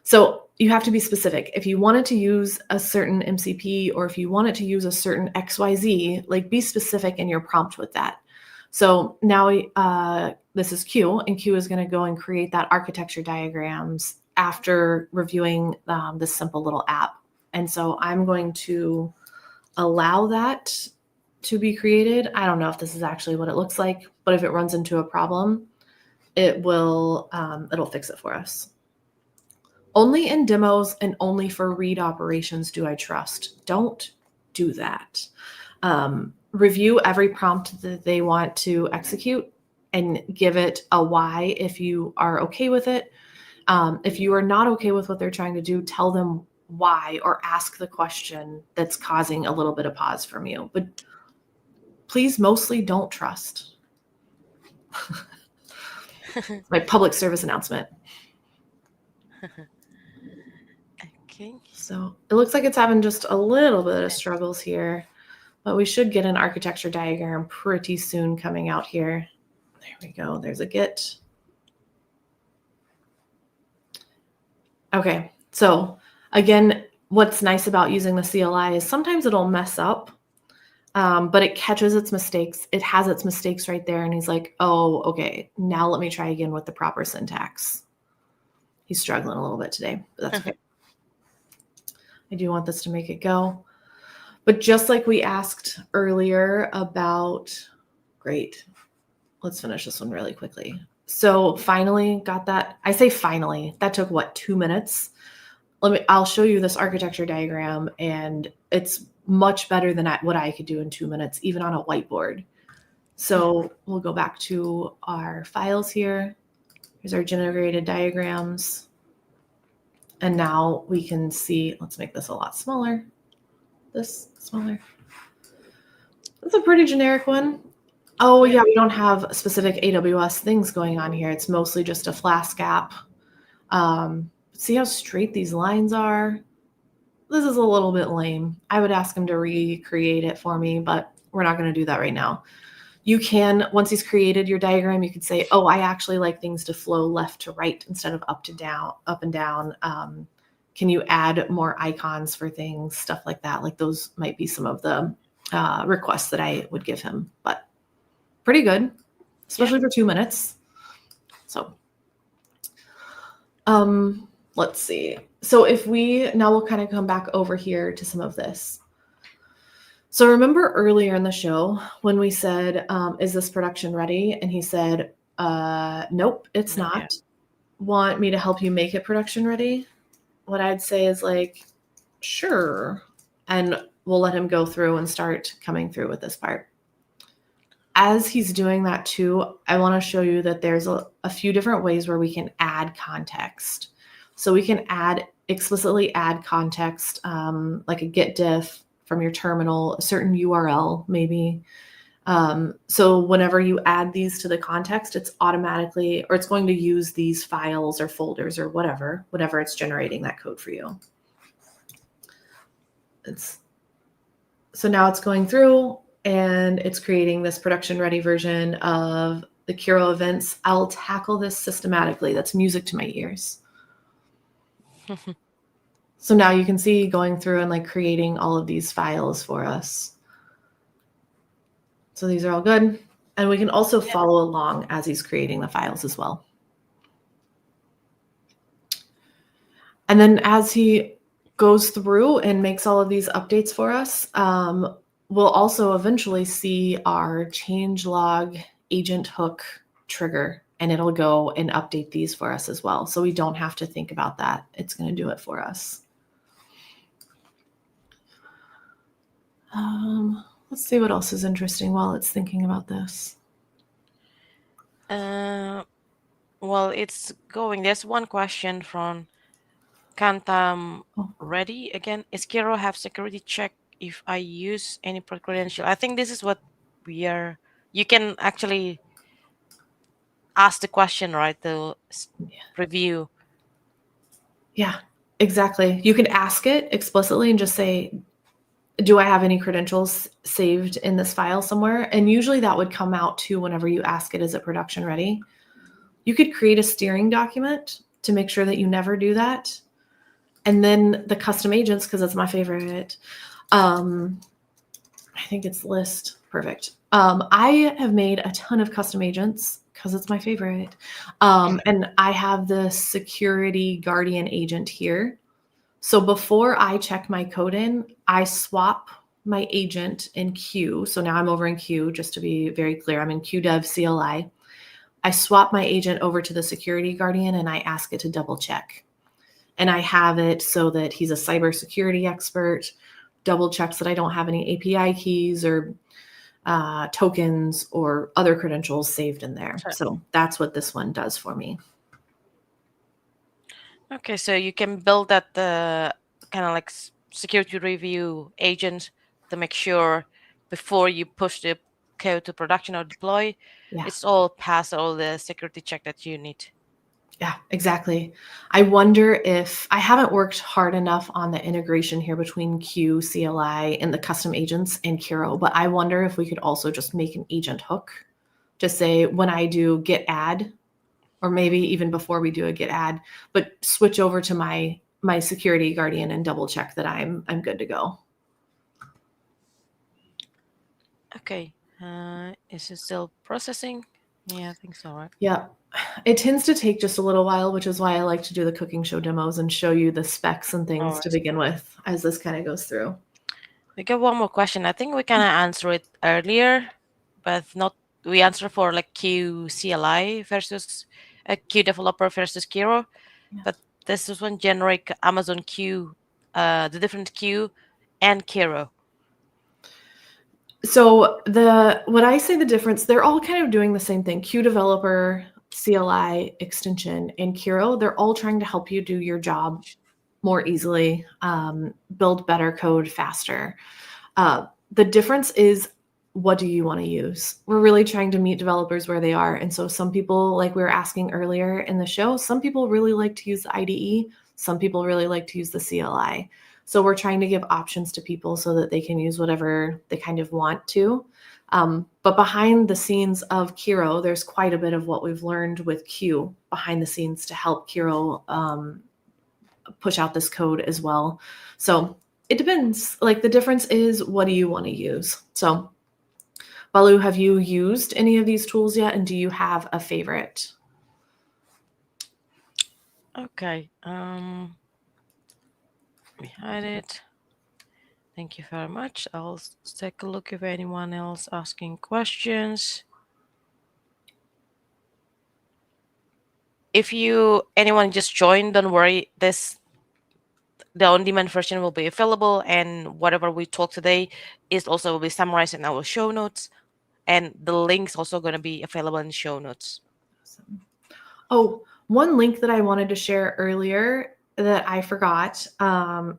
S2: So you have to be specific. If you wanted to use a certain MCP, or if you wanted to use a certain XYZ, like be specific in your prompt with that. So now this is Q, and Q is going to go and create that architecture diagrams after reviewing this simple little app. And so I'm going to allow that to be created. I don't know if this is actually what it looks like, but if it runs into a problem, it'll fix it for us. Only in demos and only for read operations do I trust. Don't do that. Review every prompt that they want to execute and give it a why if you are okay with it. If you are not okay with what they're trying to do, tell them why or ask the question that's causing a little bit of pause from you. But please mostly don't trust. My public service announcement.
S1: Okay.
S2: So it looks like it's having just a little bit of struggles here, but we should get an architecture diagram pretty soon coming out here. There we go. There's a Git. Okay. So again, what's nice about using the CLI is sometimes it'll mess up, but it catches its mistakes. It has its mistakes right there. And he's like, oh, okay, now let me try again with the proper syntax. He's struggling a little bit today, but that's okay. I do want this to make it go. But just like we asked earlier about, great, let's finish this one really quickly. So finally got that. I say finally, that took what, 2 minutes? I'll show you this architecture diagram, and it's much better than what I could do in 2 minutes, even on a whiteboard. So we'll go back to our files here. Here's our generated diagrams. And now we can see, let's make this a lot smaller. This smaller. That's a pretty generic one. Oh yeah, we don't have specific AWS things going on here. It's mostly just a Flask app. See how straight these lines are? This is a little bit lame. I would ask him to recreate it for me, but we're not going to do that right now. You can, once he's created your diagram, you could say, oh, I actually like things to flow left to right instead of up and down. Can you add more icons for things, stuff like that? Like those might be some of the requests that I would give him, but pretty good, especially for 2 minutes. So let's see. So now we'll kind of come back over here to some of this. So remember earlier in the show when we said, is this production ready? And he said, nope, it's not.
S1: Yet.
S2: Want me to help you make it production ready? What I'd say is like, sure. And we'll let him go through and start coming through with this part. As he's doing that too, I want to show you that there's a few different ways where we can add context. So we can explicitly add context, like a git diff from your terminal, a certain URL maybe. So whenever you add these to the context, it's automatically, or it's going to use these files or folders or whatever it's generating that code for you. So now it's going through and it's creating this production ready version of the Kiro events. I'll tackle this systematically. That's music to my ears. So now you can see going through and like creating all of these files for us. So these are all good. And we can also follow along as he's creating the files as well. And then as he goes through and makes all of these updates for us, we'll also eventually see our changelog agent hook trigger, and it'll go and update these for us as well. So we don't have to think about that. It's going to do it for us. Let's see what else is interesting while it's thinking about this.
S1: Well, it's going. There's one question from Kantam Ready again. Is Kiro have security check if I use any credential? I think this is what you can actually ask the question, right? To review.
S2: Yeah, exactly. You can ask it explicitly and just say, do I have any credentials saved in this file somewhere? And usually that would come out too whenever you ask it, is it production ready? You could create a steering document to make sure that you never do that. And then the custom agents, because that's my favorite. I think it's list. Perfect. I have made a ton of custom agents because it's my favorite. And I have the security guardian agent here. So before I check my code in, I swap my agent in Q. So now I'm over in Q, just to be very clear, I'm in QDev CLI. I swap my agent over to the security guardian and I ask it to double check. And I have it so that he's a cybersecurity expert, double checks that I don't have any API keys or tokens or other credentials saved in there.
S1: Sure.
S2: So that's what this one does for me.
S1: Okay, so you can build that kind of like security review agent to make sure before you push the code to production or deploy,
S2: Yeah.
S1: it's all passed all the security check that you need.
S2: Yeah, exactly. I wonder if I haven't worked hard enough on the integration here between Q, CLI, and the custom agents and Kiro, but I wonder if we could also just make an agent hook to say when I do git add, or maybe even before we do a git add, but switch over to my security guardian and double check that I'm good to go.
S1: Okay, is it still processing? Yeah, I think so, right?
S2: Yeah. It tends to take just a little while, which is why I like to do the cooking show demos and show you the specs and things to begin with as this kind of goes through.
S1: We got one more question. I think we kind of answered it earlier, but not. We answered for like Q CLI versus Q developer versus Kiro,
S2: Yeah.
S1: but this is one generic Amazon Q, the different Q and Kiro.
S2: So what I say the difference, they're all kind of doing the same thing. Q developer, CLI extension, and Kiro, they're all trying to help you do your job more easily, build better code faster. The difference is, what do you want to use? We're really trying to meet developers where they are. And so some people, like we were asking earlier in the show, some people really like to use the IDE. Some people really like to use the CLI. So we're trying to give options to people so that they can use whatever they kind of want to. But behind the scenes of Kiro, there's quite a bit of what we've learned with Q behind the scenes to help Kiro push out this code as well. So it depends. Like the difference is, what do you want to use? So Balu, have you used any of these tools yet? And do you have a favorite?
S1: Okay. We had it. Thank you very much. I'll take a look if anyone else asking questions. If anyone just joined, don't worry. The on-demand version will be available, and whatever we talk today is also will be summarized in our show notes, and the link's also going to be available in show notes.
S2: Awesome. Oh, one link that I wanted to share earlier that I forgot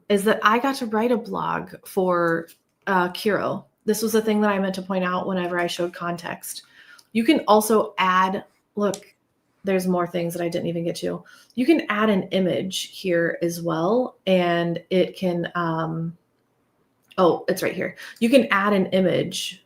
S2: is that I got to write a blog for Kiro. This was a thing that I meant to point out whenever I showed context. You can also add, look, there's more things that I didn't even get to. You can add an image here as well, and it can, oh, it's right here. You can add an image.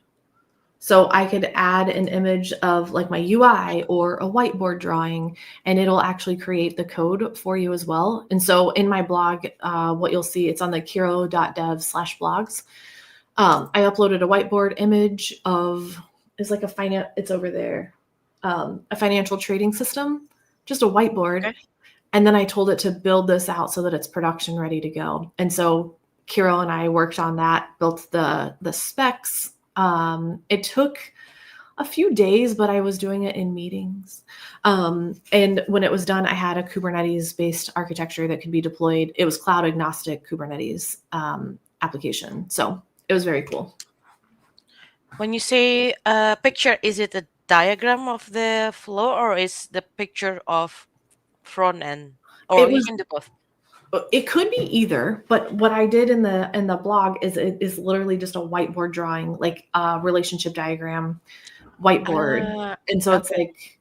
S2: So I could add an image of like my UI or a whiteboard drawing, and it'll actually create the code for you as well. And so in my blog, what you'll see, it's on the kiro.dev/blogs. I uploaded a whiteboard image of, it's like it's over there, a financial trading system, just a whiteboard.
S1: Okay.
S2: And then I told it to build this out so that it's production ready to go. And so Kiro and I worked on that, built the specs. It took a few days, but I was doing it in meetings. And when it was done, I had a Kubernetes-based architecture that could be deployed. It was cloud agnostic Kubernetes application. So it was very cool.
S1: When you say picture, is it a diagram of the flow, or is the picture of front end, or you can do both?
S2: It could be either, but what I did in the blog is it is literally just a whiteboard drawing, like a relationship diagram whiteboard. And so it's like,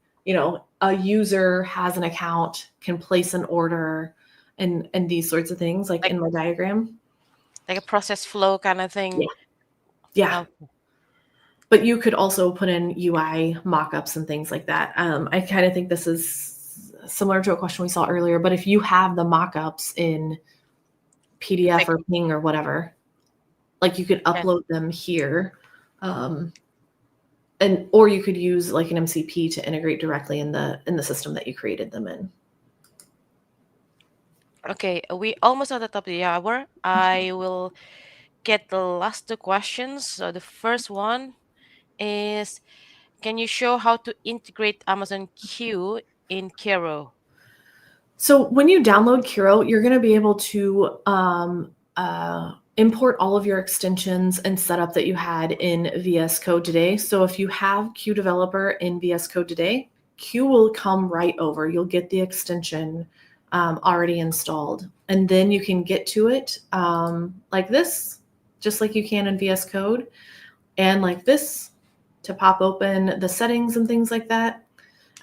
S2: a user has an account, can place an order, and these sorts of things, like in my diagram.
S1: Like a process flow kind of thing.
S2: Yeah. But you could also put in UI mockups and things like that. I kind of think this is similar to a question we saw earlier, but if you have the mockups in PDF or Ping or whatever, like you could upload them here, or you could use like an MCP to integrate directly in the system that you created them in.
S1: Okay, we almost at the top of the hour. I will get the last two questions. So the first one is, can you show how to integrate Amazon Q in Kiro?
S2: So when you download Kiro, you're going to be able to import all of your extensions and setup that you had in VS Code today. So if you have Q Developer in VS Code today, Q will come right over. You'll get the extension already installed. And then you can get to it like this, just like you can in VS Code, and like this to pop open the settings and things like that.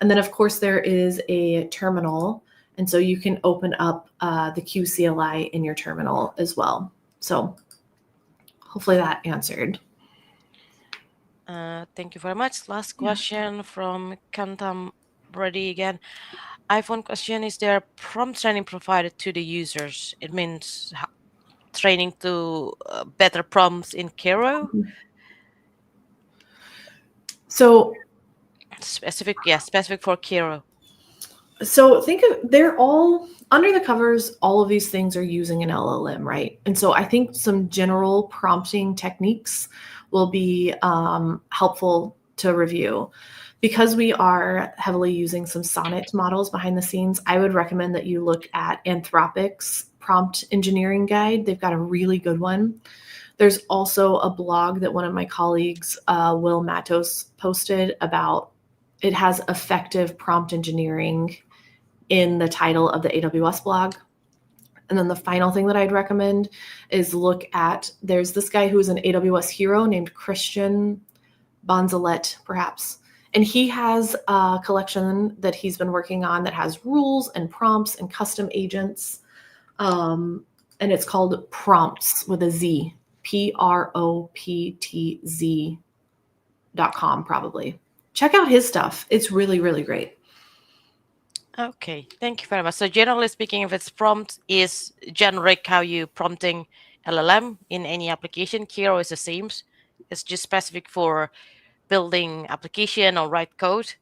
S2: And then, of course, there is a terminal. And so you can open up the QCLI in your terminal as well. So hopefully that answered.
S1: Thank you very much. Last question from Kantam Brady again. iPhone question: is there prompt training provided to the users? It means training to better prompts in Kiro.
S2: So
S1: Specific for Kiro.
S2: So think of, they're all under the covers, all of these things are using an LLM, right? And so I think some general prompting techniques will be helpful to review. Because we are heavily using some sonnet models behind the scenes, I would recommend that you look at Anthropic's prompt engineering guide. They've got a really good one. There's also a blog that one of my colleagues, Will Matos, posted about. It has effective prompt engineering in the title of the AWS blog. And then the final thing that I'd recommend is look at, there's this guy who's an AWS hero named Christian Bonzalet, perhaps. And he has a collection that he's been working on that has rules and prompts and custom agents. And it's called Prompts with a Z, PROPTZ.com, probably. Check out his stuff. It's really, really great.
S1: Okay, thank you very much. So generally speaking, if it's prompt is generic how you prompting LLM in any application, Kiro is the same. It's just specific for building application or write code.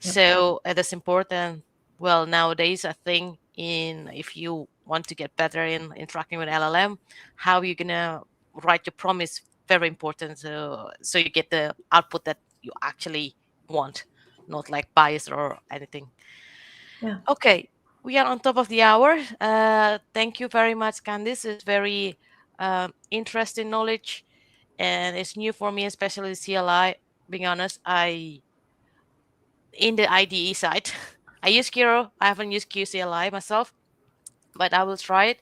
S2: Yep.
S1: So it is important. Well, nowadays I think in if you want to get better in interacting with LLM, how you're gonna write your prompt is very important. So you get the output that you actually want, not like bias or anything.
S2: Yeah.
S1: Okay, we are on top of the hour. Thank you very much, Candice. It's very interesting knowledge, and it's new for me, especially CLI. Being honest, I in the IDE side, I use Kiro. I haven't used QCLI myself, but I will try it.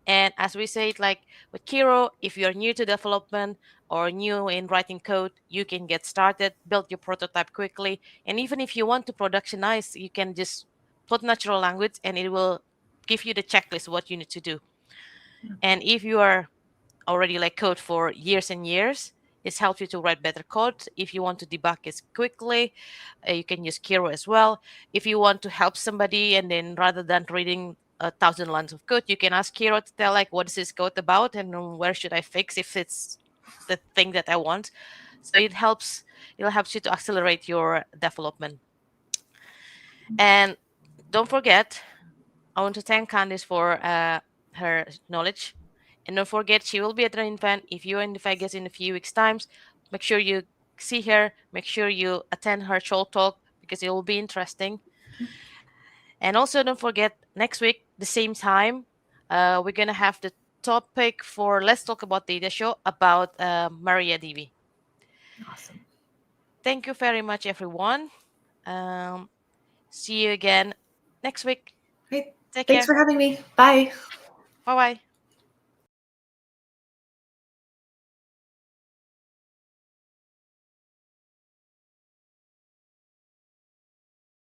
S1: And as we said, like with Kiro, if you're new to development or new in writing code, you can get started, build your prototype quickly. And even if you want to productionize, you can just put natural language and it will give you the checklist what you need to do. And if you are already like code for years and years, it's helped you to write better code. If you want to debug it quickly, you can use Kiro as well. If you want to help somebody and then rather than reading 1,000 lines of code, you can ask Kiro to tell like what is this code about and where should I fix if it's the thing that I want. So it'll help you to accelerate your development. And don't forget, I want to thank Candice for her knowledge. And don't forget, she will be at the event. If you're in the Vegas in a few weeks' times, make sure you see her. Make sure you attend her show talk because it will be interesting. And also, don't forget, next week, the same time, we're going to have the topic for Let's Talk About Data show about MariaDB.
S2: Awesome.
S1: Thank you very much, everyone. Um, see you again next week.
S2: Great.
S1: Take
S2: Thanks
S1: care.
S2: for having me. Bye.
S1: Bye bye.